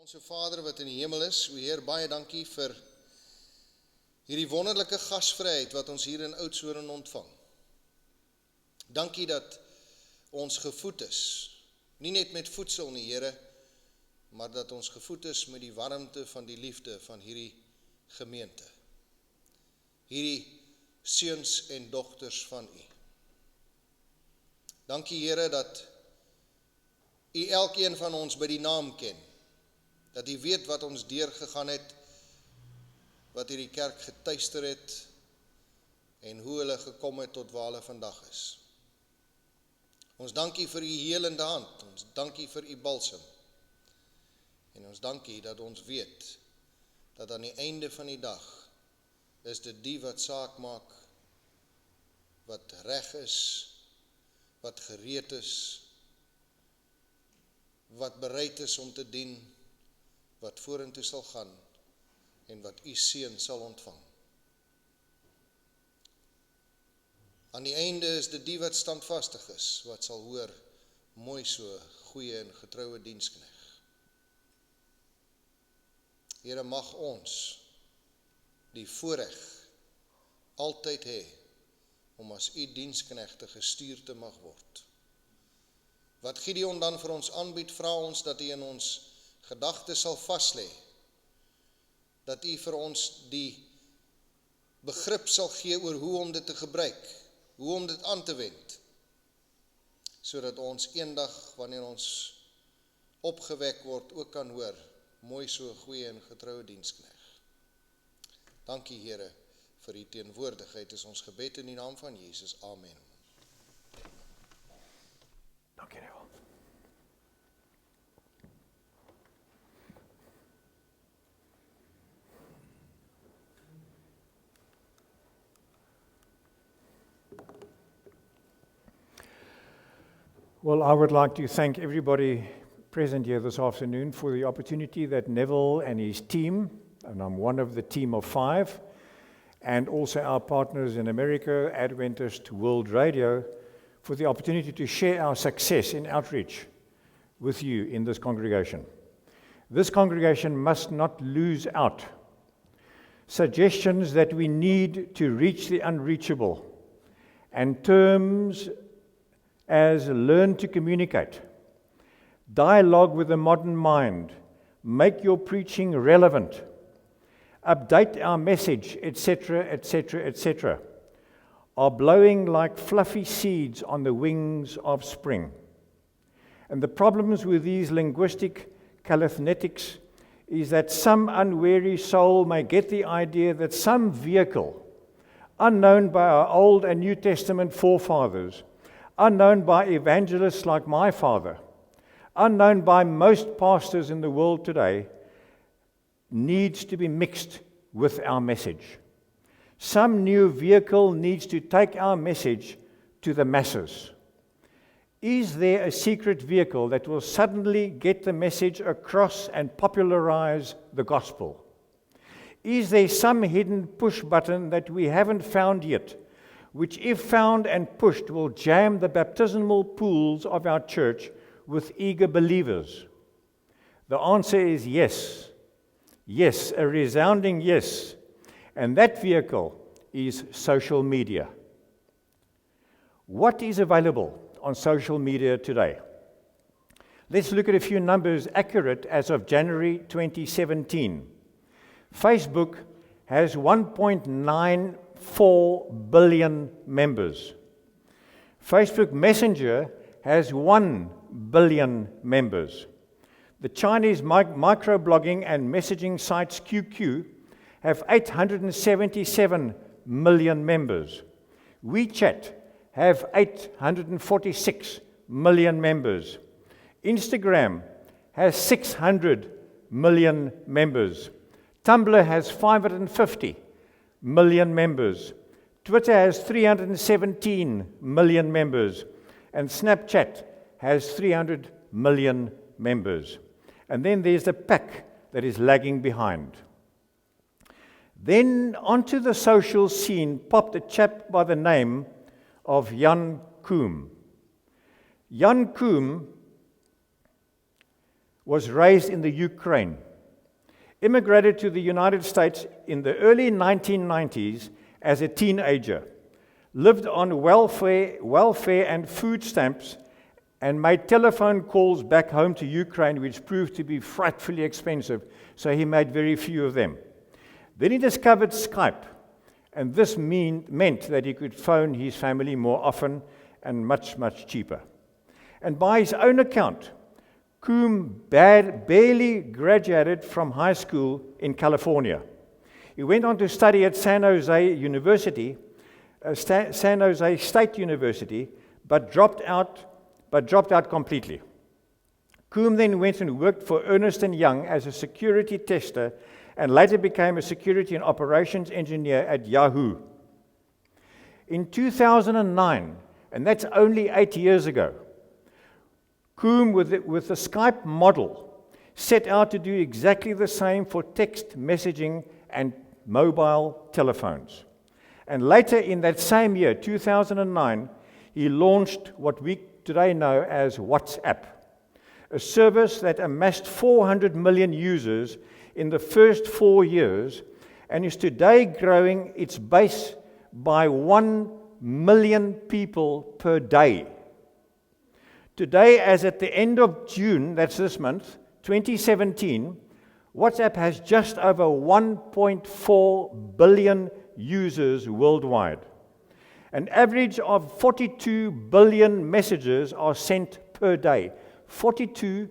Onse Vader wat in die hemel is, o Heer, baie dankie vir hierdie wonderlike gasvryheid wat ons hier in Oudtshoorn ontvang. Dankie dat ons gevoed is, nie net met voedsel nie, Here, maar dat ons gevoed is met die warmte van die liefde van hierdie gemeente. Hierdie seuns en dogters van U. Dankie, Here, dat U elkeen van ons by die naam ken, dat U weet wat ons deurgegaan het, wat hierdie kerk getuister het, en hoe hulle gekom het tot waar hulle vandag is. Ons dankie vir U helende hand, ons dankie vir U balsem, en ons dankie dat ons weet, dat aan die einde van die dag, is dit die wat saak maak, wat reg is, wat gereed is, wat bereid is om te dien, wat vorentoe sal gaan, en wat U seun sal ontvang. Aan die einde is dit die wat standvastig is, wat sal hoor, mooi so, goeie en getroue dienskneg. Here, mag ons die voorreg altyd hê, om as U diensknegte gestuur te mag word. Wat Gideon dan vir ons aanbied, vra ons dat U in ons gedagte sal vaslê, dat U vir ons die begrip sal gee oor hoe om dit te gebruik, hoe om dit aan te wend, sodat ons eendag, wanneer ons opgewek word, ook kan hoor, mooi so goeie en getroue dienskneg. Dankie, Here, vir U teenwoordigheid is ons gebed in die naam van Jesus. Amen. Dankie, Neville. Well, I would like to thank everybody present here this afternoon for the opportunity that Neville and his team, and I'm one of the team of 5, and also our partners in America, Adventist World Radio, for the opportunity to share our success in outreach with you in this congregation. This congregation must not lose out. Suggestions that we need to reach the unreachable, and terms as learn to communicate, dialogue with the modern mind, make your preaching relevant, update our message, etc., etc., etc., are blowing like fluffy seeds on the wings of spring. And the problems with these linguistic calisthenics is that some unwary soul may get the idea that some vehicle, unknown by our Old and New Testament forefathers, unknown by evangelists like my father, unknown by most pastors in the world today, needs to be mixed with our message. Some new vehicle needs to take our message to the masses. Is there a secret vehicle that will suddenly get the message across and popularize the gospel? Is there some hidden push button that we haven't found yet, which if found and pushed will jam the baptismal pools of our church with eager believers? The answer is yes. Yes, a resounding yes. And that vehicle is social media. What is available on social media today? Let's look at a few numbers accurate as of January 2017. Facebook has 1.94 billion members. Facebook Messenger has 1 billion members. The Chinese microblogging and messaging sites QQ have 877 million members. WeChat have 846 million members. Instagram has 600 million members. Tumblr has 550 million members. Twitter has 317 million members. And Snapchat has 300 million members. And then there's the pack that is lagging behind. Then onto the social scene popped a chap by the name of Jan Koum. Jan Koum was raised in the Ukraine, immigrated to the United States in the early 1990s as a teenager, lived on welfare and food stamps, and made telephone calls back home to Ukraine, which proved to be frightfully expensive, so he made very few of them. Then he discovered Skype, and this meant that he could phone his family more often and much, much cheaper. And by his own account, Coombe barely graduated from high school in California. He went on to study at San Jose State University, but dropped out completely. Coombe then went and worked for Ernst & Young as a security tester, and later became a security and operations engineer at Yahoo. In 2009, and that's only 8 years ago, Coombe, with the Skype model, set out to do exactly the same for text messaging and mobile telephones. And later in that same year, 2009, he launched what we today know as WhatsApp, a service that amassed 400 million users in the first 4 years and is today growing its base by 1 million people per day. Today, as at the end of June, that's this month, 2017, WhatsApp has just over 1.4 billion users worldwide. An average of 42 billion messages are sent per day. 42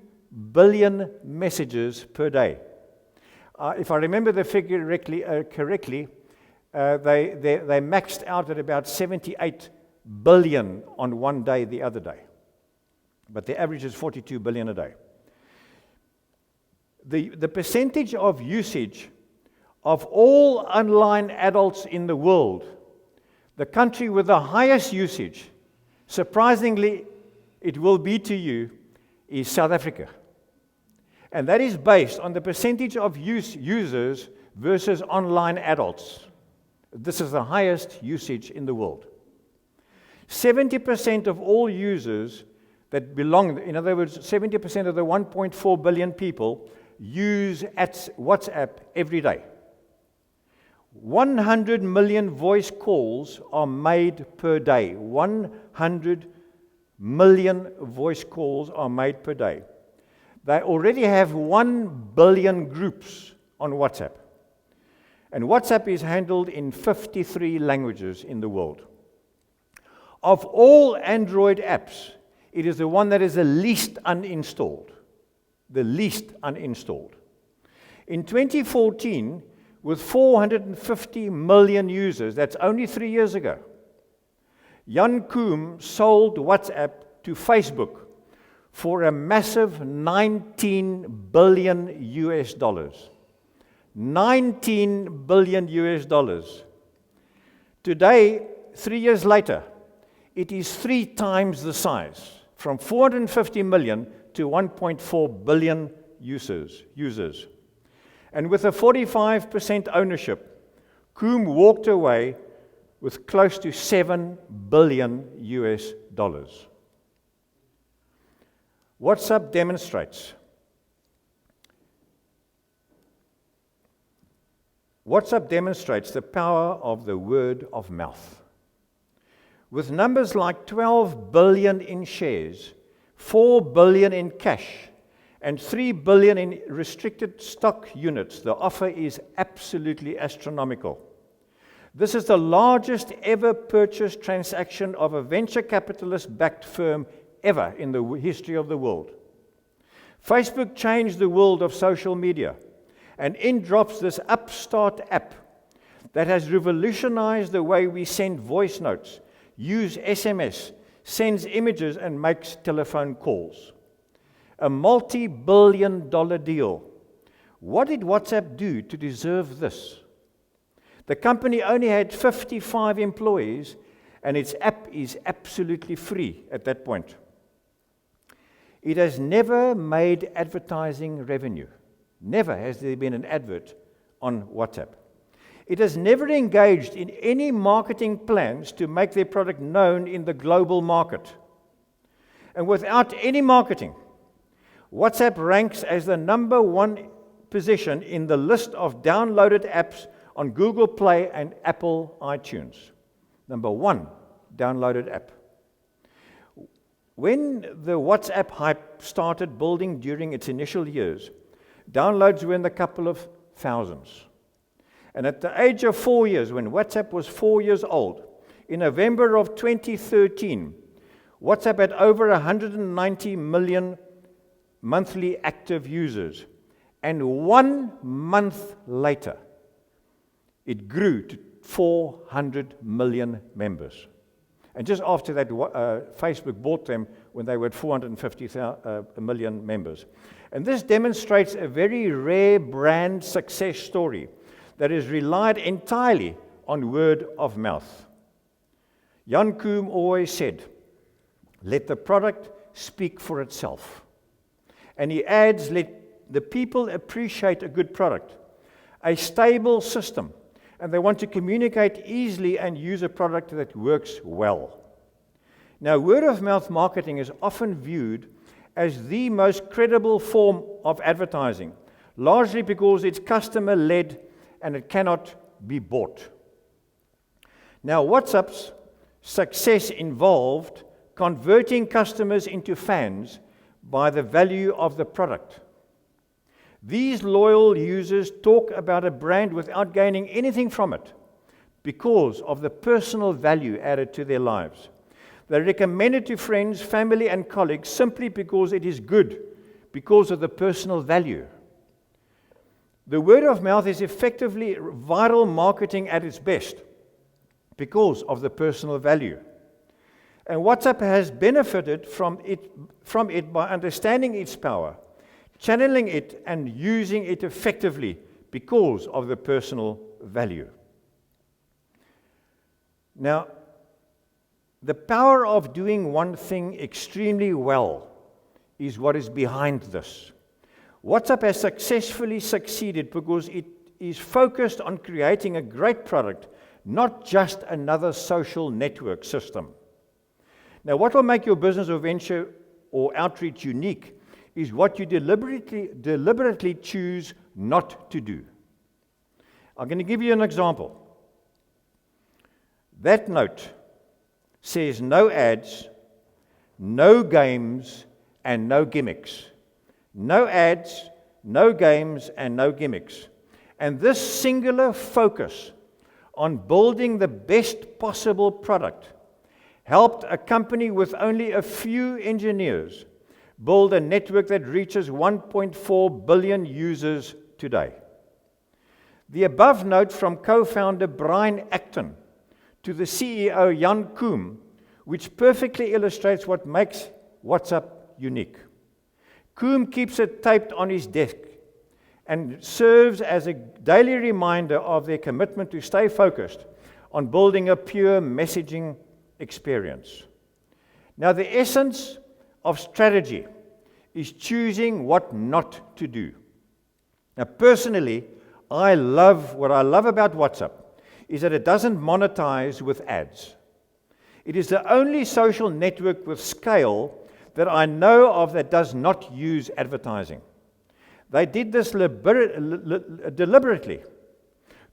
billion messages per day. If I remember the figure correctly, they maxed out at about 78 billion on one day the other day. But the average is 42 billion a day. The percentage of usage of all online adults in the world, the country with the highest usage, surprisingly, it will be to you, is South Africa. And that is based on the percentage of users versus online adults. This is the highest usage in the world. 70% of all users that belong, in other words, 70% of the 1.4 billion people use WhatsApp every day. 100 million voice calls are made per day. 100 million voice calls are made per day. They already have 1 billion groups on WhatsApp. And WhatsApp is handled in 53 languages in the world. Of all Android apps, it is the one that is the least uninstalled. The least uninstalled. In 2014, with 450 million users, that's only 3 years ago, Jan Koum sold WhatsApp to Facebook for a massive 19 billion US dollars. 19 billion US dollars. Today, 3 years later, it is 3 times the size, from 450 million to 1.4 billion users. And with a 45% ownership, Koum walked away with close to 7 billion US dollars. WhatsApp demonstrates the power of the word of mouth. With numbers like 12 billion in shares, 4 billion in cash, and 3 billion in restricted stock units, the offer is absolutely astronomical. This is the largest ever purchase transaction of a venture capitalist-backed firm ever in the history of the world. Facebook changed the world of social media, and in drops this upstart app that has revolutionized the way we send voice notes, use SMS, sends images, and makes telephone calls. A multi-billion-dollar deal. What did WhatsApp do to deserve this? The company only had 55 employees, and its app is absolutely free at that point. It has never made advertising revenue. Never has there been an advert on WhatsApp. It has never engaged in any marketing plans to make their product known in the global market. And without any marketing, WhatsApp ranks as the number one position in the list of downloaded apps on Google Play and Apple iTunes. Number one downloaded app. When the WhatsApp hype started building during its initial years, downloads were in the couple of thousands. And at the age of 4 years, when WhatsApp was 4 years old, in November of 2013, WhatsApp had over 190 million monthly active users. And 1 month later, it grew to 400 million members. And just after that, Facebook bought them when they were at 450 million members. And this demonstrates a very rare brand success story that is relied entirely on word of mouth. Jan Koum always said, "Let the product speak for itself." And he adds, "Let the people appreciate a good product, a stable system, and they want to communicate easily and use a product that works well." Now, word-of-mouth marketing is often viewed as the most credible form of advertising, largely because it's customer-led and it cannot be bought. Now, WhatsApp's success involved converting customers into fans by the value of the product. These loyal users talk about a brand without gaining anything from it because of the personal value added to their lives. They recommend it to friends, family, and colleagues simply because it is good, because of the personal value. The word of mouth is effectively viral marketing at its best because of the personal value. And WhatsApp has benefited from it by understanding its power, channeling it and using it effectively because of the personal value. Now, the power of doing one thing extremely well is what is behind this. WhatsApp has successfully succeeded because it is focused on creating a great product, not just another social network system. Now, what will make your business or venture or outreach unique is what you deliberately choose not to do. I'm going to give you an example. That note says no ads, no games, and no gimmicks. No ads, no games, and no gimmicks. And this singular focus on building the best possible product helped a company with only a few engineers build a network that reaches 1.4 billion users today. The above note from co-founder Brian Acton to the CEO Jan Koum, which perfectly illustrates what makes WhatsApp unique. Koum keeps it taped on his desk and serves as a daily reminder of their commitment to stay focused on building a pure messaging experience. Now, the essence of strategy is choosing what not to do. Now, personally, what I love about WhatsApp is that it doesn't monetize with ads. It is the only social network with scale that I know of that does not use advertising. They did this deliberately.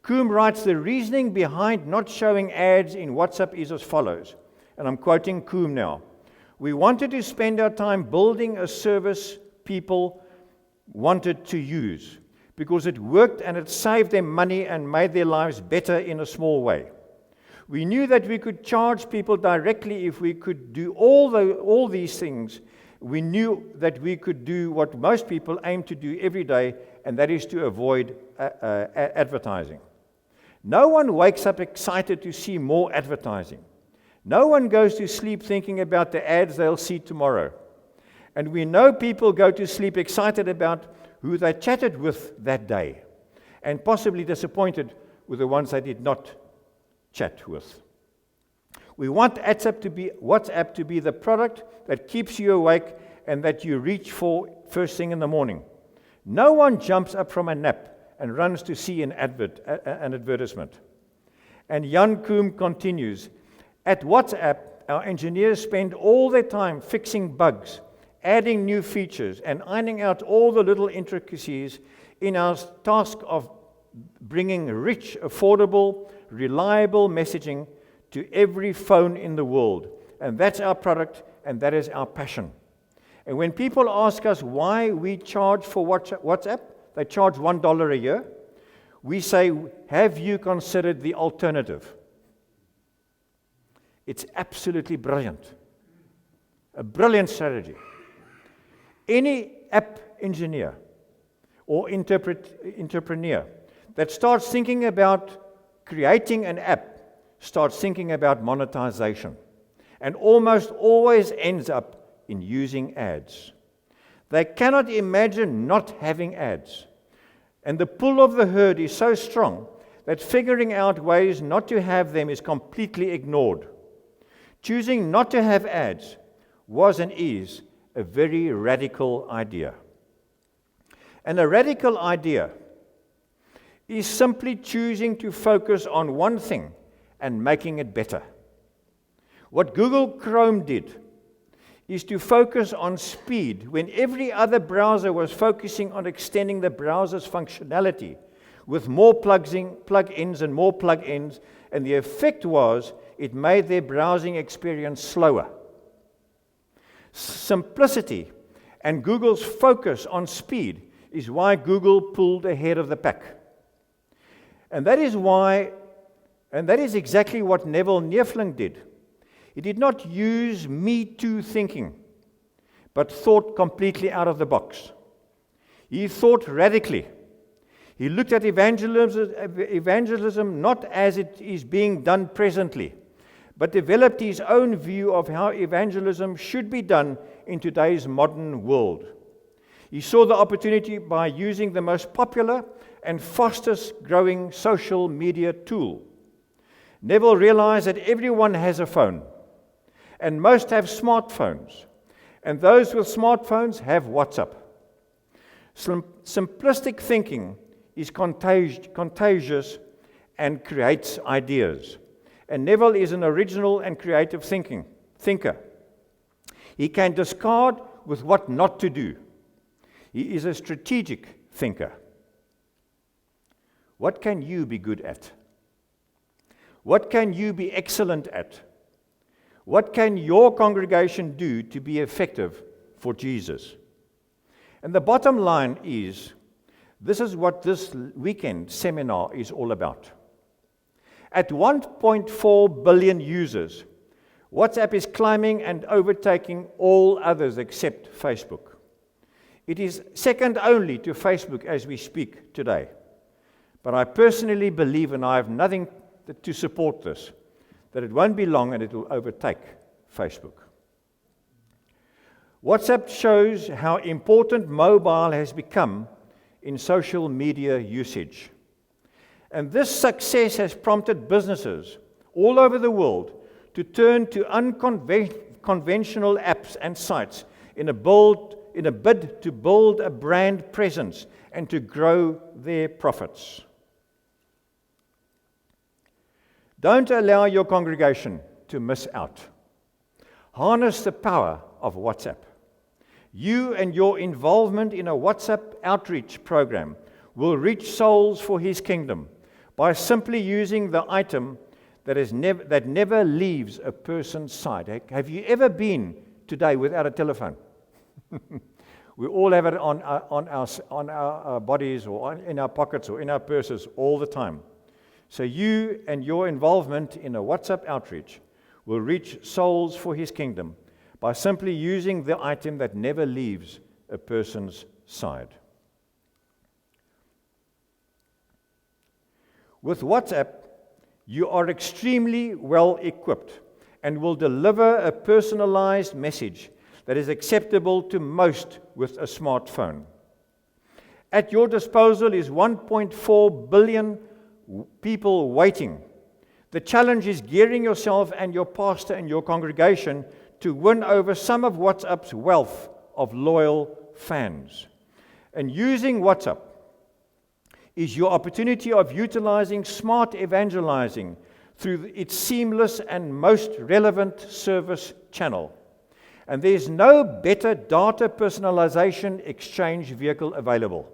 Koum writes, the reasoning behind not showing ads in WhatsApp is as follows, and I'm quoting Koum now. We wanted to spend our time building a service people wanted to use because it worked and it saved them money and made their lives better in a small way. We knew that we could charge people directly if we could do all these things. We knew that we could do what most people aim to do every day, and that is to avoid advertising. No one wakes up excited to see more advertising. No one goes to sleep thinking about the ads they'll see tomorrow. And we know people go to sleep excited about who they chatted with that day, and possibly disappointed with the ones they did not chat with. We want WhatsApp to be the product that keeps you awake and that you reach for first thing in the morning. No one jumps up from a nap and runs to see an advertisement. And Jan Koum continues, at WhatsApp, our engineers spend all their time fixing bugs adding new features, and ironing out all the little intricacies in our task of bringing rich, affordable, reliable messaging to every phone in the world. And that's our product, and that is our passion. And when people ask us why we charge for WhatsApp, they charge $1 a year. We say, have you considered the alternative? It's absolutely brilliant. A brilliant strategy. Any app engineer or entrepreneur that starts thinking about creating an app starts thinking about monetization, and almost always ends up in using ads. They cannot imagine not having ads. And the pull of the herd is so strong that figuring out ways not to have them is completely ignored. Choosing not to have ads was and is a very radical idea. And a radical idea is simply choosing to focus on one thing and making it better. What Google Chrome did is to focus on speed when every other browser was focusing on extending the browser's functionality with more plug-ins and more plug-ins, and the effect was it made their browsing experience slower. Simplicity and Google's focus on speed is why Google pulled ahead of the pack. And that is exactly what Neville Neerfling did. He did not use me too thinking, but thought completely out of the box. He thought radically. He looked at evangelism not as it is being done presently, but developed his own view of how evangelism should be done in today's modern world. He saw the opportunity by using the most popular and fastest growing social media tool. Neville realized that everyone has a phone, and most have smartphones, and those with smartphones have WhatsApp. Simplistic thinking is contagious and creates ideas. And Neville is an original and creative thinker. He can discard with what not to do. He is a strategic thinker. What can you be good at? What can you be excellent at? What can your congregation do to be effective for Jesus? And the bottom line is, this is what this weekend seminar is all about. At 1.4 billion users, WhatsApp is climbing and overtaking all others except Facebook. It is second only to Facebook as we speak today. But I personally believe, and I have nothing to support this, that it won't be long and it will overtake Facebook. WhatsApp shows how important mobile has become in social media usage. And this success has prompted businesses all over the world to turn to unconventional apps and sites in a bid to build a brand presence and to grow their profits. Don't allow your congregation to miss out. Harness the power of WhatsApp. You and your involvement in a WhatsApp outreach program will reach souls for His kingdom by simply using the item that never leaves a person's side. Have you ever been today without a telephone? We all have it on our bodies or in our pockets or in our purses all the time. So you and your involvement in a WhatsApp outreach will reach souls for His kingdom by simply using the item that never leaves a person's side. With WhatsApp, you are extremely well equipped and will deliver a personalized message that is acceptable to most with a smartphone. At your disposal is 1.4 billion people waiting. The challenge is gearing yourself and your pastor and your congregation to win over some of WhatsApp's wealth of loyal fans. And using WhatsApp is your opportunity of utilizing smart evangelizing through its seamless and most relevant service channel. And there's no better data personalization exchange vehicle available.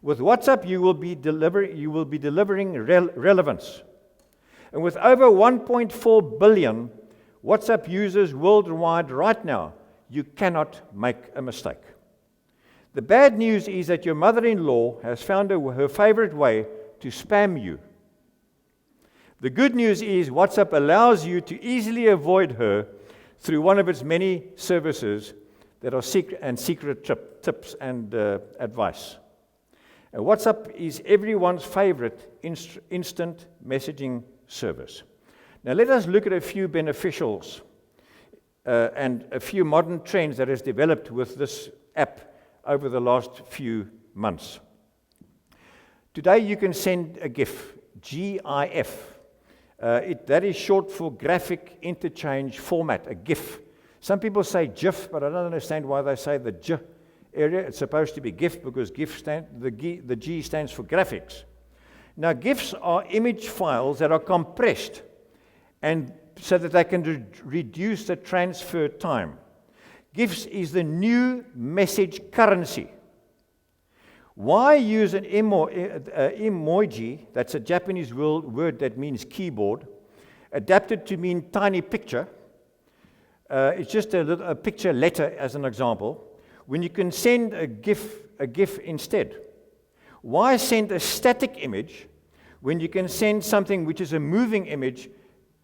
With WhatsApp, you will be delivering relevance. And with over 1.4 billion WhatsApp users worldwide right now, you cannot make a mistake. The bad news is that your mother-in-law has found her favorite way to spam you. The good news is WhatsApp allows you to easily avoid her through one of its many services that are secret tips and advice. WhatsApp is everyone's favorite instant messaging service. Now let us look at a few beneficials and a few modern trends that has developed with this app over the last few months. Today you can send a GIF, GIF. That is short for graphic interchange format, a GIF. Some people say GIF, but I don't understand why they say the J area. It's supposed to be GIF because the G stands for graphics. Now GIFs are image files that are compressed and so that they can reduce the transfer time. GIFs is the new message currency. Why use an emoji, that's a Japanese word that means keyboard, adapted to mean tiny picture? It's just a picture letter as an example, when you can send a GIF instead. Why send a static image when you can send something which is a moving image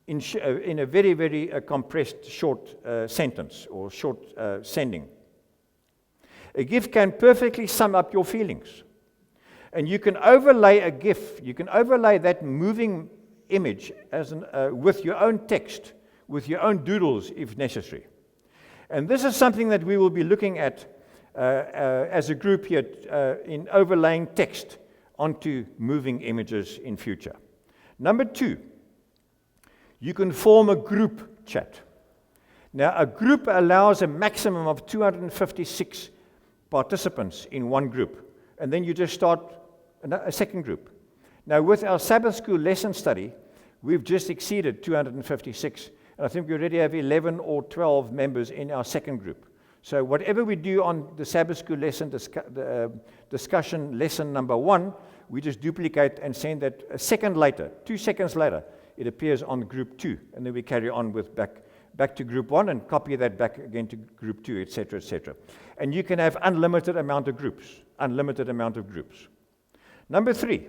in a very, very compressed short sentence or short sending? A GIF can perfectly sum up your feelings. And you can overlay a GIF, you can overlay that moving image with your own text, with your own doodles if necessary. And this is something that we will be looking at as a group here in overlaying text onto moving images in future. Number 2, you can form a group chat. Now, a group allows a maximum of 256 participants in one group, and then you just start a second group. Now, with our Sabbath school lesson study, we've just exceeded 256, and I think we already have 11 or 12 members in our second group. So whatever we do on the Sabbath school lesson discussion lesson number 1, we just duplicate and send that a second later, 2 seconds later, it appears on group 2, and then we carry on with back to group 1 and copy that back again to group 2, etc., etc. And you can have unlimited amount of groups. Number 3,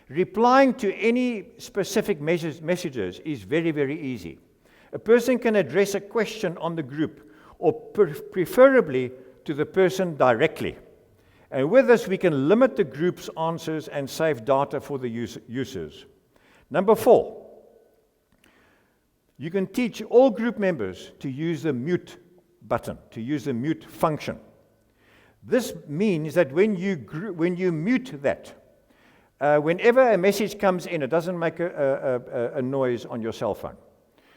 replying to any specific messages is very, very easy. A person can address a question on the group or preferably to the person directly. And with this, we can limit the group's answers and save data for the users. Number 4, you can teach all group members to use the mute button, to use the mute function. This means that when you mute that, whenever a message comes in, it doesn't make a noise on your cell phone.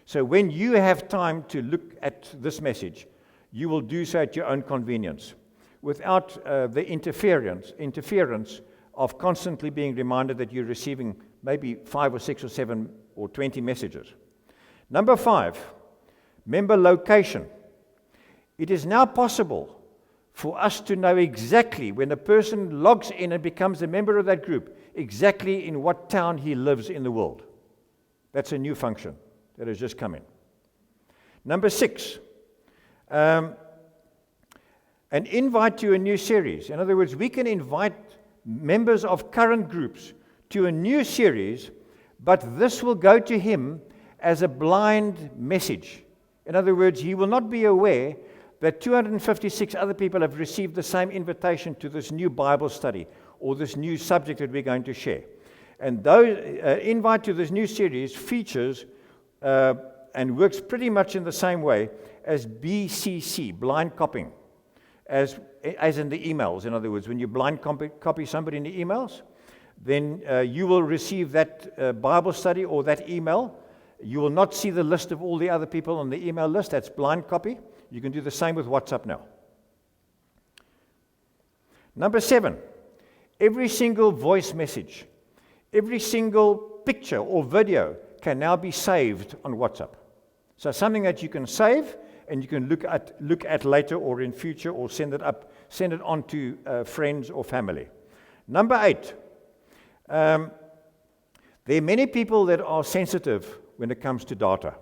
So when you have time to look at this message, you will do so at your own convenience, without the interference of constantly being reminded that you're receiving maybe 5 or 6 or 7 or 20 messages. Number 5, member location. It is now possible for us to know exactly when a person logs in and becomes a member of that group, exactly in what town he lives in the world. That's a new function that has just come in. Number 6, an invite to a new series. In other words, we can invite members of current groups to a new series, but this will go to him as a blind message. In other words, he will not be aware that 256 other people have received the same invitation to this new Bible study or this new subject that we're going to share. And those invite to this new series features and works pretty much in the same way as BCC, blind copying, as in the emails. In other words, when you blind copy somebody in the emails, then you will receive that Bible study or that email. You will not see the list of all the other people on the email list. That's blind copy. You can do the same with WhatsApp now. Number 7, every single voice message, every single picture or video can now be saved on WhatsApp. So something that you can save and you can look at later or in future, or send it on to friends or family. Number 8, there are many people that are sensitive when it comes to data.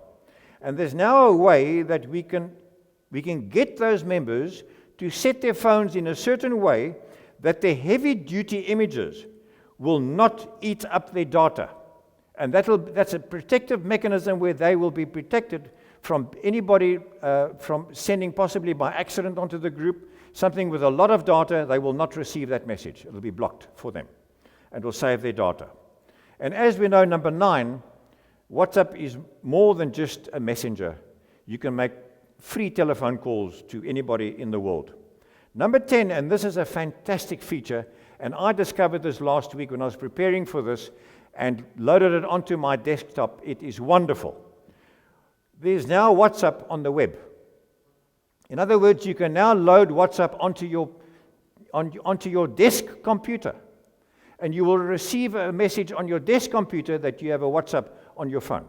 And there's now a way that we can get those members to set their phones in a certain way that the heavy-duty images will not eat up their data. And that's a protective mechanism where they will be protected from anybody from sending possibly by accident onto the group something with a lot of data. They will not receive that message. It will be blocked for them and will save their data. And as we know, number 9, WhatsApp is more than just a messenger. You can make free telephone calls to anybody in the world. Number 10, and this is a fantastic feature, and I discovered this last week when I was preparing for this and loaded it onto my desktop. It is wonderful. There's now WhatsApp on the web. In other words, you can now load WhatsApp onto your desk computer, and you will receive a message on your desk computer that you have a WhatsApp on your phone.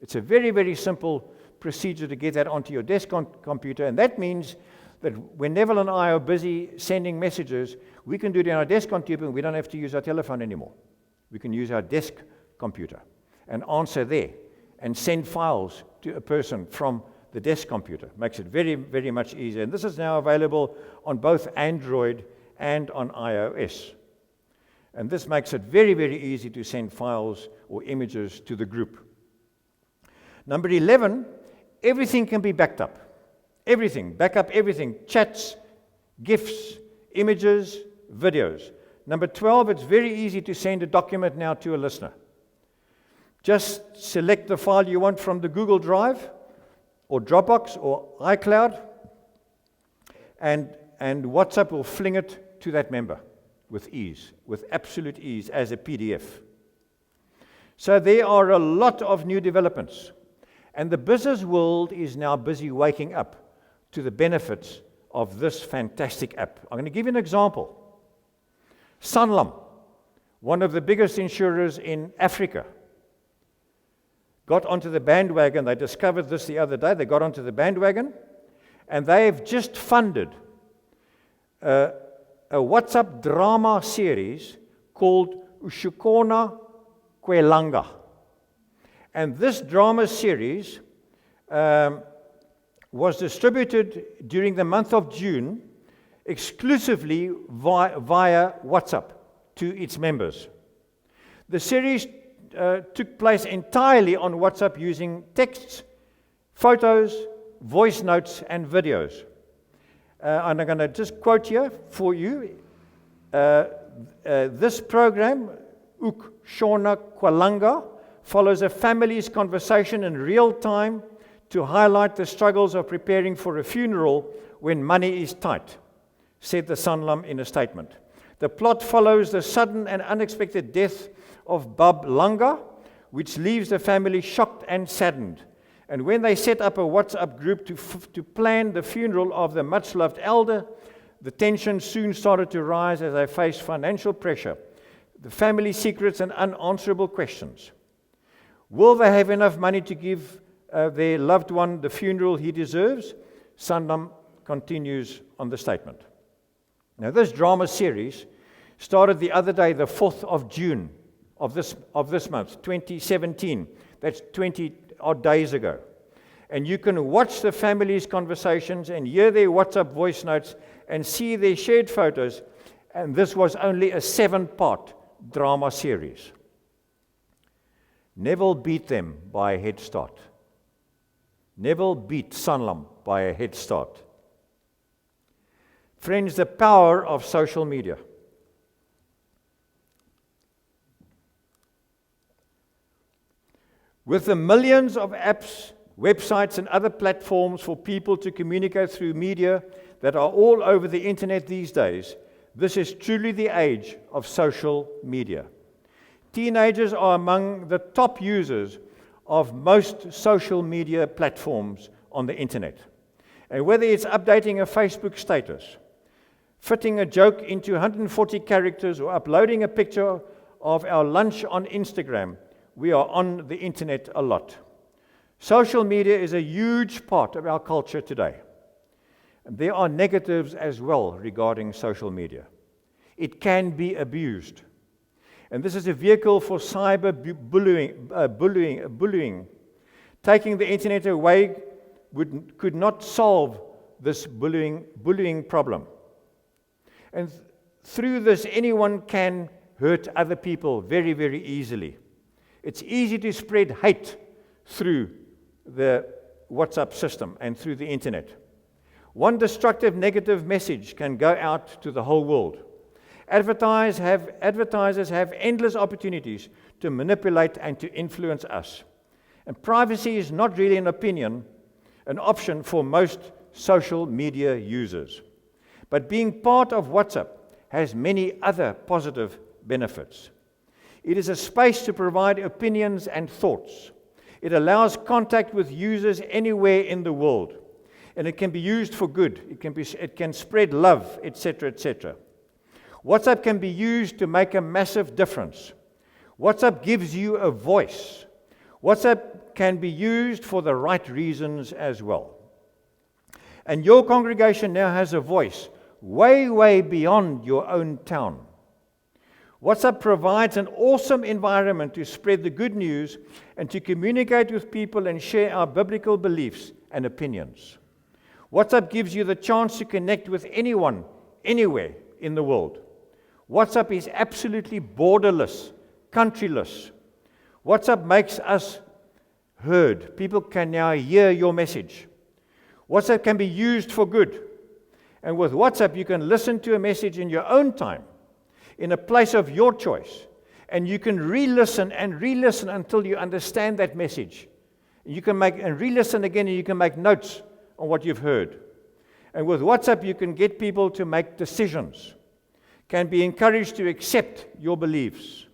It's a very, very simple procedure to get that onto your desk computer, and that means that when Neville and I are busy sending messages, we can do it on our desk computer, and we don't have to use our telephone anymore. We can use our desk computer and answer there and send files to a person from the desk computer. Makes it very, very much easier. And this is now available on both Android and on iOS. And this makes it very, very easy to send files or images to the group. Number 11, everything can be backed up. Everything, back up everything. Chats, GIFs, images, videos. Number 12, it's very easy to send a document now to a listener. Just select the file you want from the Google Drive or Dropbox or iCloud, and WhatsApp will fling it to that member with ease, with absolute ease, as a PDF. So there are a lot of new developments, and the business world is now busy waking up to the benefits of this fantastic app. I'm going to give you an example. Sanlam, one of the biggest insurers in Africa, got onto the bandwagon. They discovered this the other day. They got onto the bandwagon, and they've just funded a WhatsApp drama series called Ushukona Kwelanga. And this drama series was distributed during the month of June exclusively via WhatsApp to its members. The series took place entirely on WhatsApp using texts, photos, voice notes, and videos. And I'm going to just quote here for you. This program, Ukshona Kwalanga, follows a family's conversation in real time to highlight the struggles of preparing for a funeral when money is tight, said the Sanlam in a statement. The plot follows the sudden and unexpected death of Bab Langa, which leaves the family shocked and saddened. And when they set up a WhatsApp group to plan the funeral of the much-loved elder, the tension soon started to rise as they faced financial pressure, the family secrets, and unanswerable questions. Will they have enough money to give their loved one the funeral he deserves? Sanlam continues on the statement. Now, this drama series started the other day, the 4th of June of this month, 2017. That's 20-odd days ago. And you can watch the family's conversations and hear their WhatsApp voice notes and see their shared photos. And this was only a 7-part drama series. Neville beat them by a head start. Neville beat Sanlam by a head start. Friends, the power of social media. With the millions of apps, websites, and other platforms for people to communicate through media that are all over the internet these days, this is truly the age of social media. Teenagers are among the top users of most social media platforms on the internet. And whether it's updating a Facebook status, fitting a joke into 140 characters, or uploading a picture of our lunch on Instagram, we are on the internet a lot. Social media is a huge part of our culture today. And there are negatives as well regarding social media. It can be abused. And this is a vehicle for cyber bullying. Taking the internet away could not solve this bullying problem. And through this, anyone can hurt other people very, very easily. It's easy to spread hate through the WhatsApp system and through the internet. One destructive negative message can go out to the whole world. Advertisers have endless opportunities to manipulate and to influence us. And privacy is not really an option for most social media users. But being part of WhatsApp has many other positive benefits. It is a space to provide opinions and thoughts. It allows contact with users anywhere in the world. And it can be used for good. It can spread love, etc., etc. WhatsApp can be used to make a massive difference. WhatsApp gives you a voice. WhatsApp can be used for the right reasons as well. And your congregation now has a voice way, way beyond your own town. WhatsApp provides an awesome environment to spread the good news and to communicate with people and share our biblical beliefs and opinions. WhatsApp gives you the chance to connect with anyone, anywhere in the world. WhatsApp is absolutely borderless, countryless. WhatsApp makes us heard. People can now hear your message. WhatsApp can be used for good. And with WhatsApp, you can listen to a message in your own time, in a place of your choice. And you can re-listen and re-listen until you understand that message. You can re-listen again, and you can make notes on what you've heard. And with WhatsApp, you can get people to make decisions, can be encouraged to accept your beliefs.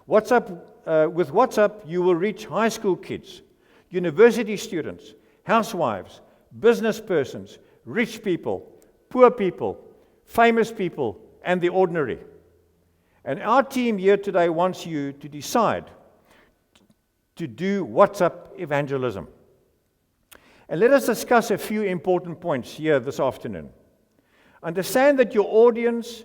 With WhatsApp, you will reach high school kids, university students, housewives, business persons, rich people, poor people, famous people, and the ordinary. And our team here today wants you to decide to do WhatsApp evangelism. And let us discuss a few important points here this afternoon. Understand that your audience,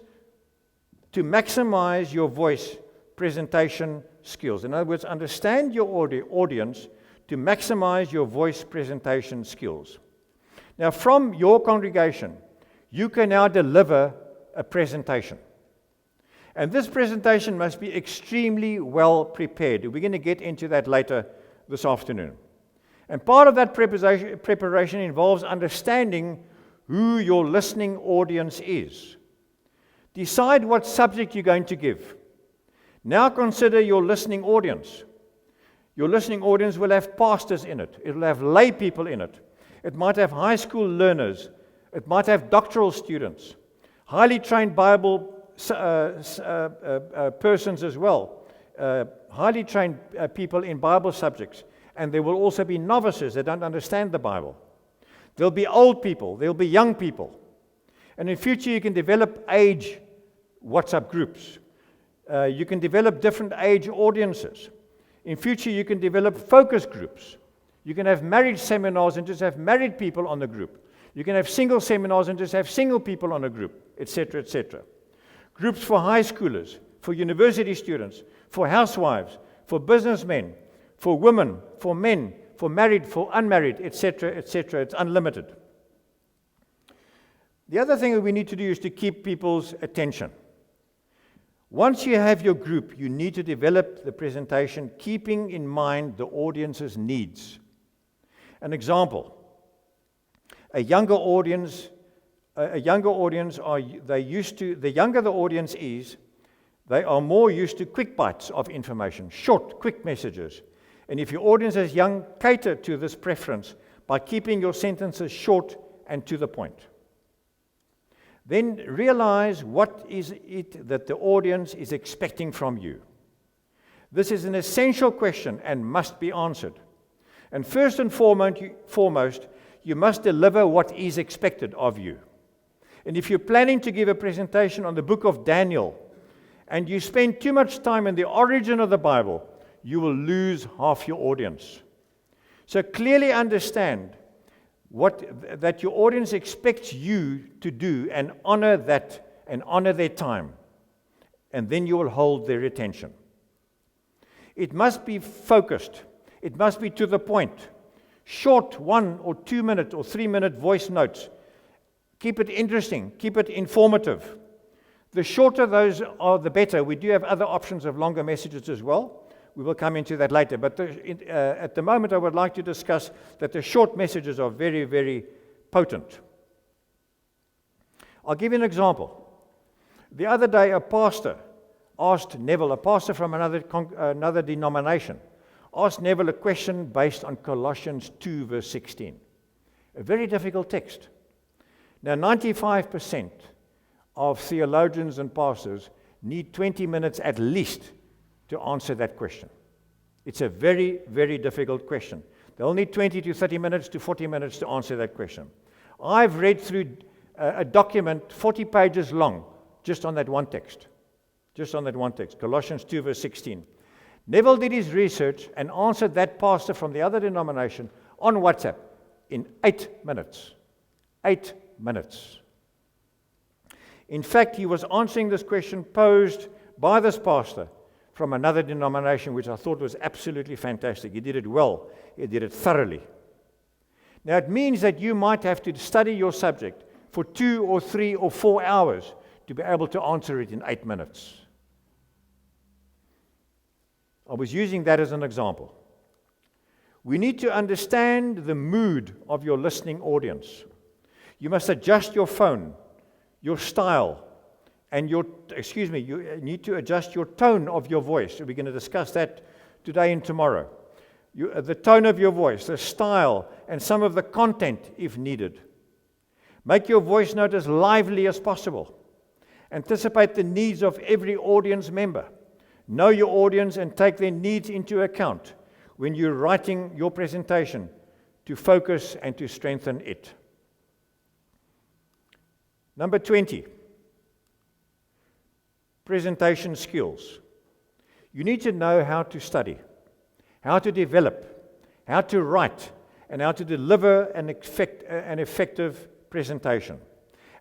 to maximize your voice presentation skills. In other words, understand your audience to maximize your voice presentation skills. Now, from your congregation, you can now deliver a presentation. And this presentation must be extremely well prepared. We're going to get into that later this afternoon. And part of that preparation involves understanding who your listening audience is. Decide what subject you're going to give. Now consider your listening audience. Your listening audience will have pastors in it. It will have lay people in it. It might have high school learners. It might have doctoral students. Highly trained Bible persons as well. Highly trained people in Bible subjects. And there will also be novices that don't understand the Bible. There'll be old people. There'll be young people. And in future, you can develop age WhatsApp groups. You can develop different age audiences. In future, you can develop focus groups. You can have marriage seminars and just have married people on the group. You can have single seminars and just have single people on a group, etc., etc. Groups for high schoolers, for university students, for housewives, for businessmen, for women, for men, for married, for unmarried, etc., etc. It's unlimited. The other thing that we need to do is to keep people's attention. Once you have your group, you need to develop the presentation keeping in mind the audience's needs. An example, the younger the audience is, they are more used to quick bites of information, short, quick messages. And if your audience is young, cater to this preference by keeping your sentences short and to the point. Then realize what is it that the audience is expecting from you. This is an essential question and must be answered. And first and foremost, you must deliver what is expected of you. And if you're planning to give a presentation on the book of Daniel, and you spend too much time in the origin of the Bible, you will lose half your audience. So clearly understand that your audience expects you to do, and honor that and honor their time. And then you will hold their attention. It must be focused. It must be to the point. Short 1 or 2 minute or 3 minute voice notes. Keep it interesting. Keep it informative. The shorter those are, the better. We do have other options of longer messages as well. We will come into that later. But at the moment, I would like to discuss that the short messages are very, very potent. I'll give you an example. The other day, a pastor asked Neville, a pastor from another denomination, asked Neville a question based on Colossians 2, verse 16. A very difficult text. Now, 95% of theologians and pastors need 20 minutes at least to answer that question. It's a very, very difficult question. They'll need 20 to 30 minutes to 40 minutes to answer that question. I've read through a document 40 pages long just on that one text. Just on that one text, Colossians 2, verse 16. Neville did his research and answered that pastor from the other denomination on WhatsApp in 8 minutes. 8 minutes. In fact, he was answering this question posed by this pastor from another denomination, which I thought was absolutely fantastic. He did it well. He did it thoroughly. Now, it means that you might have to study your subject for 2 or 3 or 4 hours to be able to answer it in 8 minutes. I was using that as an example. We need to understand the mood of your listening audience. You must adjust your phone, your style, and you need to adjust your tone of your voice. We're going to discuss that today and tomorrow. The tone of your voice, the style, and some of the content if needed. Make your voice note as lively as possible. Anticipate the needs of every audience member. Know your audience and take their needs into account when you're writing your presentation to focus and to strengthen it. Number 20, presentation skills. You need to know how to study, how to develop, how to write, and how to deliver an effective presentation.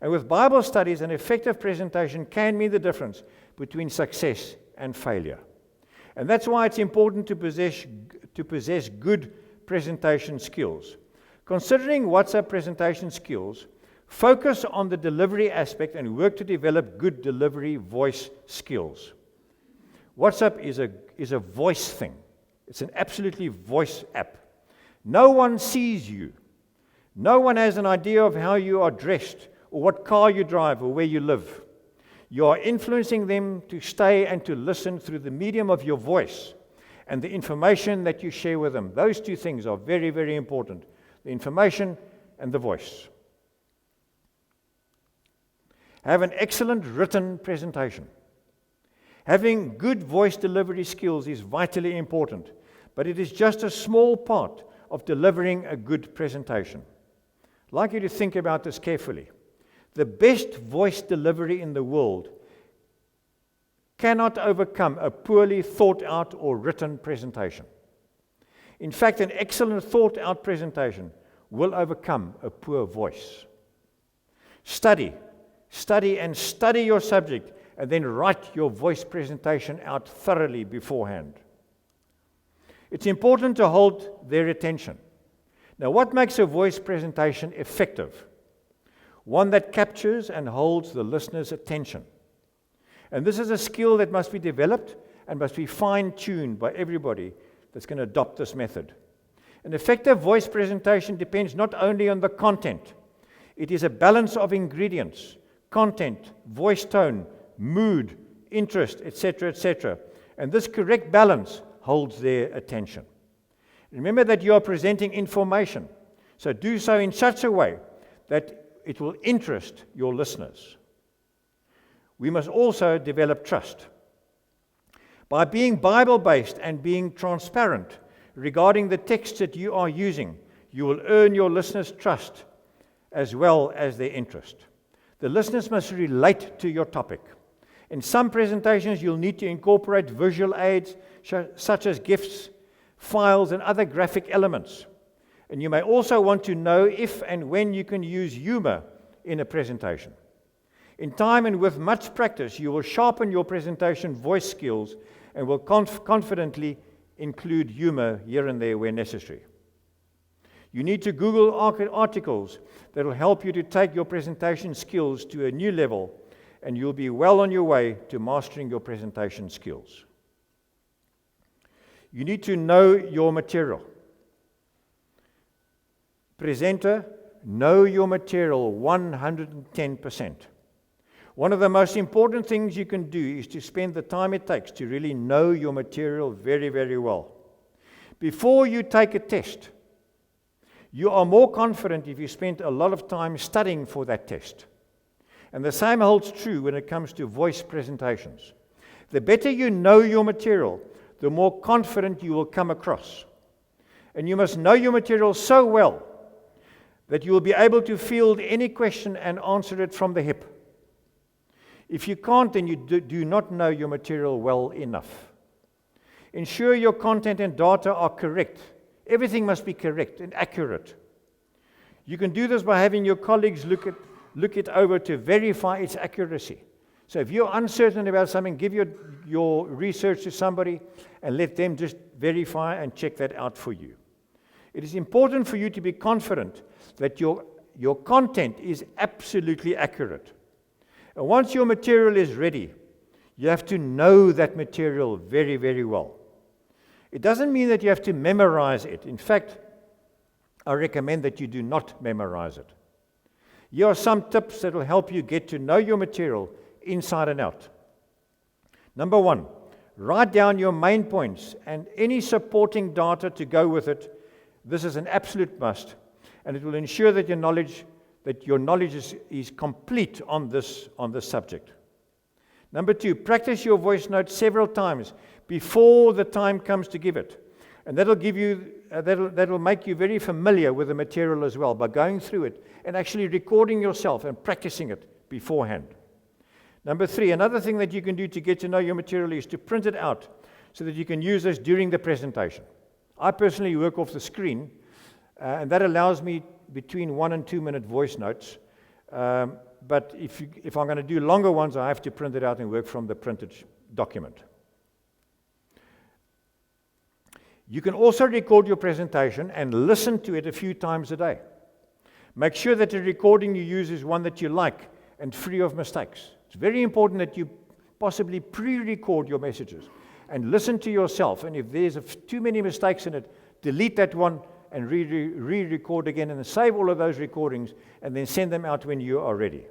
And with Bible studies, an effective presentation can mean the difference between success and failure. And that's why it's important to possess good presentation skills. Considering WhatsApp presentation skills, focus on the delivery aspect and work to develop good delivery voice skills. WhatsApp is a voice thing. It's an absolutely voice app. No one sees you. No one has an idea of how you are dressed or what car you drive or where you live. You are influencing them to stay and to listen through the medium of your voice and the information that you share with them. Those two things are very, very important. The information and the voice. Have an excellent written presentation. Having good voice delivery skills is vitally important, but it is just a small part of delivering a good presentation. I'd like you to think about this carefully. The best voice delivery in the world cannot overcome a poorly thought out or written presentation. In fact, an excellent thought out presentation will overcome a poor voice. Study your subject, and then write your voice presentation out thoroughly beforehand. It's important to hold their attention. Now, what makes a voice presentation effective? One that captures and holds the listener's attention. And this is a skill that must be developed and must be fine-tuned by everybody that's going to adopt this method. An effective voice presentation depends not only on the content, it is a balance of ingredients, content, voice tone, mood, interest, etc., etc. And this correct balance holds their attention. Remember that you are presenting information, so do so in such a way that it will interest your listeners. We must also develop trust. By being Bible-based and being transparent regarding the text that you are using, you will earn your listeners' trust as well as their interest. The listeners must relate to your topic. In some presentations, you'll need to incorporate visual aids such as GIFs, files, and other graphic elements. And you may also want to know if and when you can use humor in a presentation. In time and with much practice, you will sharpen your presentation voice skills and will confidently include humor here and there where necessary. You need to Google articles that will help you to take your presentation skills to a new level, and you'll be well on your way to mastering your presentation skills. You need to know your material. Presenter, know your material 110%. One of the most important things you can do is to spend the time it takes to really know your material very, very well. Before you take a test, you are more confident if you spend a lot of time studying for that test. And the same holds true when it comes to voice presentations. The better you know your material, the more confident you will come across. And you must know your material so well that you will be able to field any question and answer it from the hip. If you can't, then you do not know your material well enough. Ensure your content and data are correct. Everything must be correct and accurate. You can do this by having your colleagues look it over to verify its accuracy. So if you're uncertain about something, give your research to somebody and let them just verify and check that out for you. It is important for you to be confident that your content is absolutely accurate. And once your material is ready, you have to know that material very, very well. It doesn't mean that you have to memorize it. In fact, I recommend that you do not memorize it. Here are some tips that will help you get to know your material inside and out. Number 1, write down your main points and any supporting data to go with it. This is an absolute must, and it will ensure that your knowledge is complete on this subject. Number 2, practice your voice note several times before the time comes to give it. And that'll make you very familiar with the material as well by going through it and actually recording yourself and practicing it beforehand. Number 3, another thing that you can do to get to know your material is to print it out so that you can use this during the presentation. I personally work off the screen, and that allows me between 1 and 2 minute voice notes. But if I'm going to do longer ones, I have to print it out and work from the printed document. You can also record your presentation and listen to it a few times a day. Make sure that the recording you use is one that you like and free of mistakes. It's very important that you possibly pre-record your messages and listen to yourself. And if there's too many mistakes in it, delete that one and re-record again and save all of those recordings and then send them out when you are ready.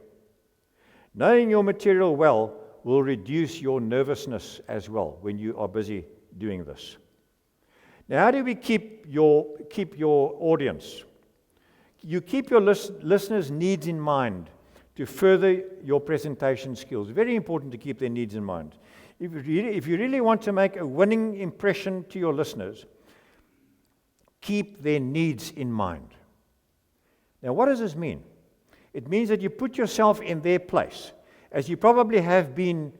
Knowing your material well will reduce your nervousness as well when you are busy doing this. Now, how do we keep your audience? You keep your listeners' needs in mind to further your presentation skills. Very important to keep their needs in mind. If you really want to make a winning impression to your listeners, keep their needs in mind. Now, what does this mean? It means that you put yourself in their place, as you probably have been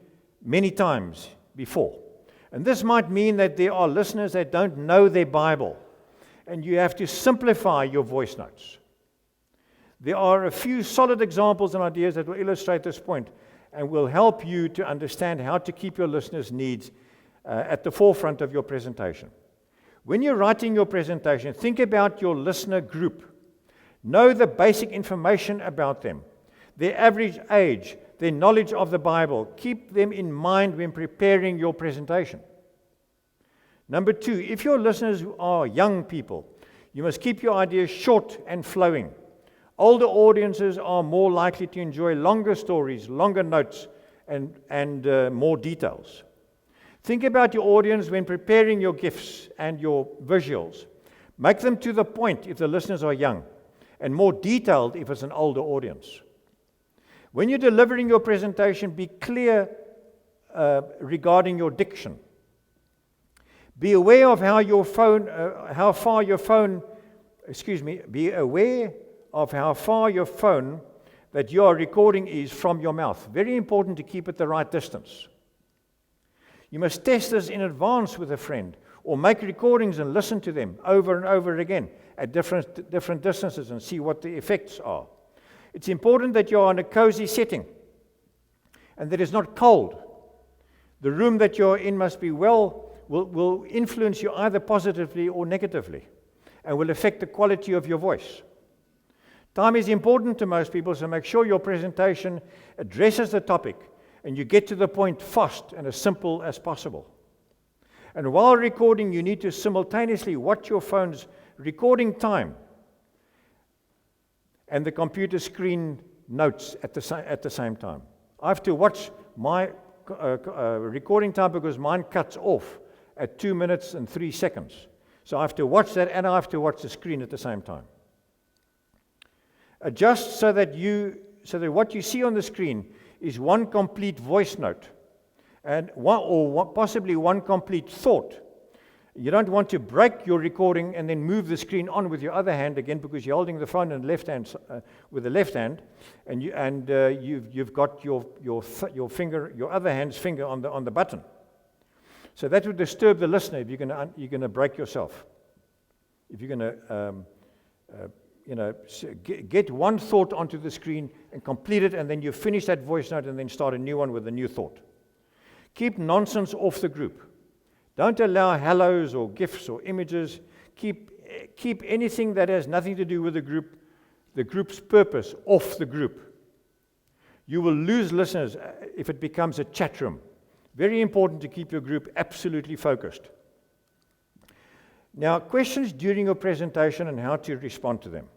many times before. And this might mean that there are listeners that don't know their Bible, and you have to simplify your voice notes. There are a few solid examples and ideas that will illustrate this point and will help you to understand how to keep your listeners' needs at the forefront of your presentation. When you're writing your presentation, think about your listener group. Know the basic information about them, their average age, their knowledge of the Bible. Keep them in mind when preparing your presentation. Number 2, if your listeners are young people, you must keep your ideas short and flowing. Older audiences are more likely to enjoy longer stories, longer notes, and more details. Think about your audience when preparing your gifts and your visuals. Make them to the point if the listeners are young, and more detailed if it's an older audience. When you're delivering your presentation, be clear regarding your diction. Be aware of how far your phone that you are recording is from your mouth. Very important to keep it the right distance. You must test this in advance with a friend or make recordings and listen to them over and over again at different distances and see what the effects are. It's important that you're in a cozy setting and that it's not cold. The room that you're in must be will influence you either positively or negatively and will affect the quality of your voice. Time is important to most people, so make sure your presentation addresses the topic and you get to the point fast and as simple as possible. And while recording, you need to simultaneously watch your phone's recording time and the computer screen notes at the same time. I have to watch my recording time because mine cuts off at 2 minutes and 3 seconds. So I have to watch that and I have to watch the screen at the same time. Adjust so that what you see on the screen is one complete voice note and possibly one complete thought. You don't want to break your recording and then move the screen on with your other hand again because you're holding the phone in left hand with the left hand, and you've got your finger, your other hand's finger on the button. So that would disturb the listener if you're going to break yourself. If you're going to get one thought onto the screen and complete it, and then you finish that voice note and then start a new one with a new thought. Keep nonsense off the group. Don't allow hellos or gifs or images. Keep anything that has nothing to do with the group's purpose, off the group. You will lose listeners if it becomes a chat room. Very important to keep your group absolutely focused. Now, questions during your presentation and how to respond to them.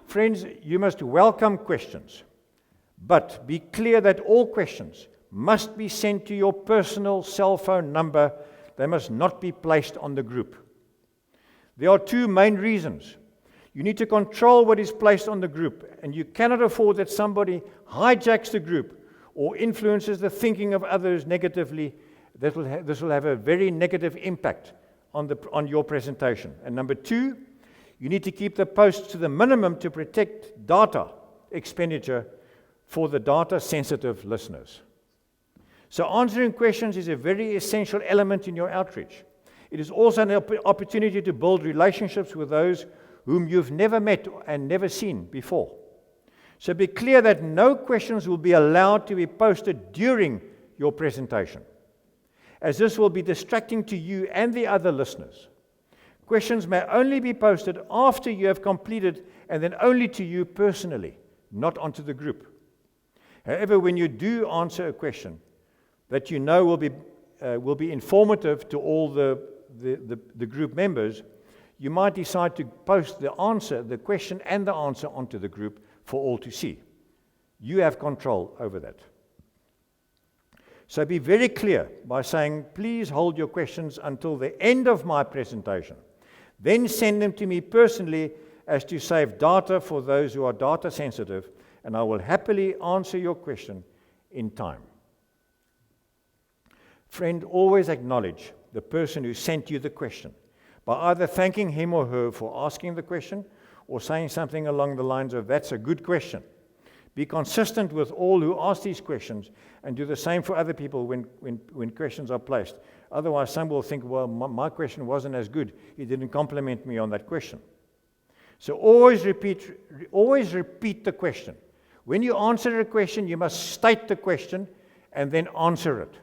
Friends, you must welcome questions, but be clear that all questions must be sent to your personal cell phone number. They must not be placed on the group. There are two main reasons. You need to control what is placed on the group, and you cannot afford that somebody hijacks the group or influences the thinking of others negatively. This will have a very negative impact on your presentation. And number two, you need to keep the posts to the minimum to protect data expenditure for the data-sensitive listeners. So answering questions is a very essential element in your outreach. It is also an opportunity to build relationships with those whom you've never met and never seen before. So be clear that no questions will be allowed to be posted during your presentation, as this will be distracting to you and the other listeners. Questions may only be posted after you have completed, and then only to you personally, not onto the group. However, when you do answer a question that you know will be informative to all the group members, you might decide to post the question and the answer onto the group for all to see. You have control over that. So be very clear by saying, please hold your questions until the end of my presentation. Then send them to me personally as to save data for those who are data sensitive, and I will happily answer your question in time. Friend, always acknowledge the person who sent you the question by either thanking him or her for asking the question or saying something along the lines of, that's a good question. Be consistent with all who ask these questions and do the same for other people when questions are placed. Otherwise, some will think, well, my question wasn't as good. He didn't compliment me on that question. So always repeat the question. When you answer a question, you must state the question and then answer it.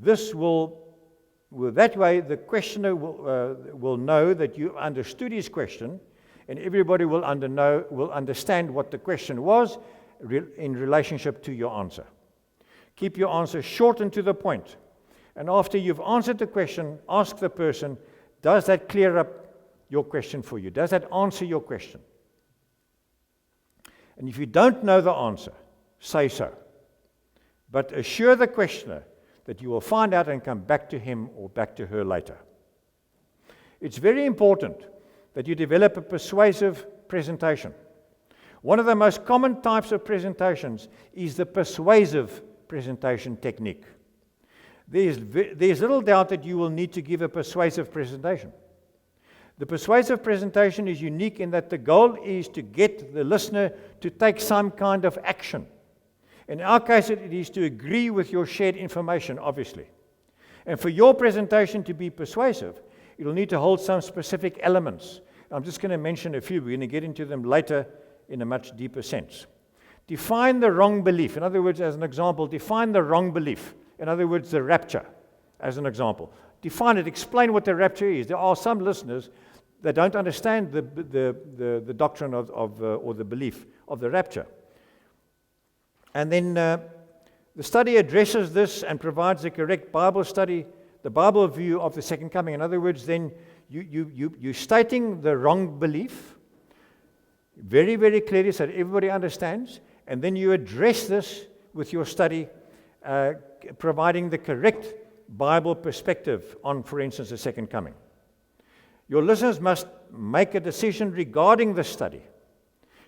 That way, the questioner will know that you understood his question, and everybody will understand what the question was in relationship to your answer. Keep your answer short and to the point. And after you've answered the question, ask the person, does that clear up your question for you? Does that answer your question? And if you don't know the answer, say so. But assure the questioner that you will find out and come back to him or back to her later. It's very important that you develop a persuasive presentation. One of the most common types of presentations is the persuasive presentation technique. There's little doubt that you will need to give a persuasive presentation. The persuasive presentation is unique in that the goal is to get the listener to take some kind of action. In our case, it is to agree with your shared information, obviously. And for your presentation to be persuasive, it'll need to hold some specific elements. I'm just going to mention a few. We're going to get into them later in a much deeper sense. Define the wrong belief. In other words, as an example, define the wrong belief. In other words, the rapture, as an example. Define it. Explain what the rapture is. There are some listeners that don't understand the doctrine or the belief of the rapture. And then the study addresses this and provides the correct Bible study, the Bible view of the second coming. In other words, then you're stating the wrong belief very, very clearly so that everybody understands, and then you address this with your study, providing the correct Bible perspective on, for instance, the second coming. Your listeners must make a decision regarding the study.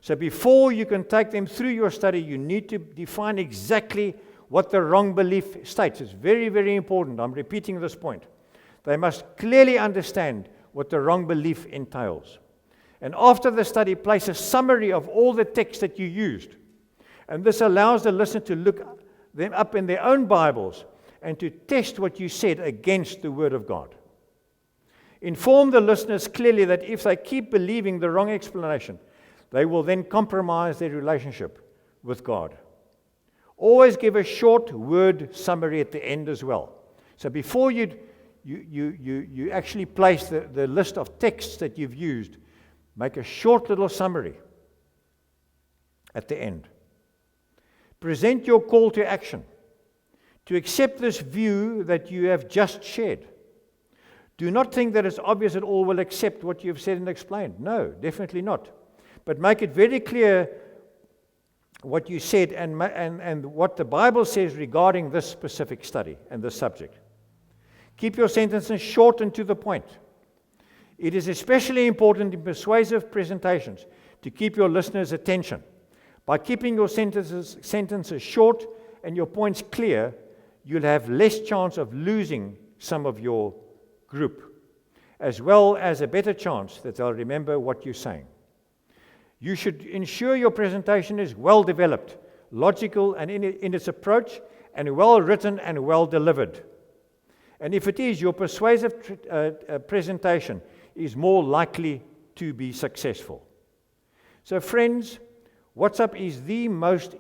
So before you can take them through your study, you need to define exactly what the wrong belief states. It's very, very important. I'm repeating this point. They must clearly understand what the wrong belief entails. And after the study, place a summary of all the text that you used. And this allows the listener to look them up in their own Bibles and to test what you said against the Word of God. Inform the listeners clearly that if they keep believing the wrong explanation, they will then compromise their relationship with God. Always give a short word summary at the end as well. So before you actually place the list of texts that you've used, make a short little summary at the end. Present your call to action, to accept this view that you have just shared. Do not think that it's obvious that all will accept what you've said and explained. No, definitely not. But make it very clear what you said and what the Bible says regarding this specific study and this subject. Keep your sentences short and to the point. It is especially important in persuasive presentations to keep your listeners' attention. By keeping your sentences short and your points clear, you'll have less chance of losing some of your group, as well as a better chance that they'll remember what you're saying. You should ensure your presentation is well developed, logical and in its approach, and well written and well delivered. And if it is, your persuasive presentation is more likely to be successful. So friends, WhatsApp is the most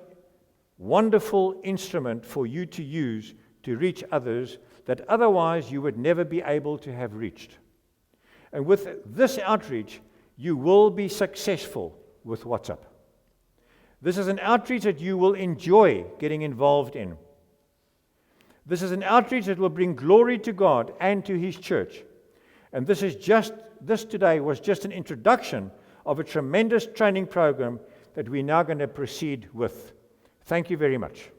wonderful instrument for you to use to reach others that otherwise you would never be able to have reached. And with this outreach, you will be successful with WhatsApp. This is an outreach that you will enjoy getting involved in. This is an outreach that will bring glory to God and to His church. And this today was just an introduction of a tremendous training program that we're now going to proceed with. Thank you very much.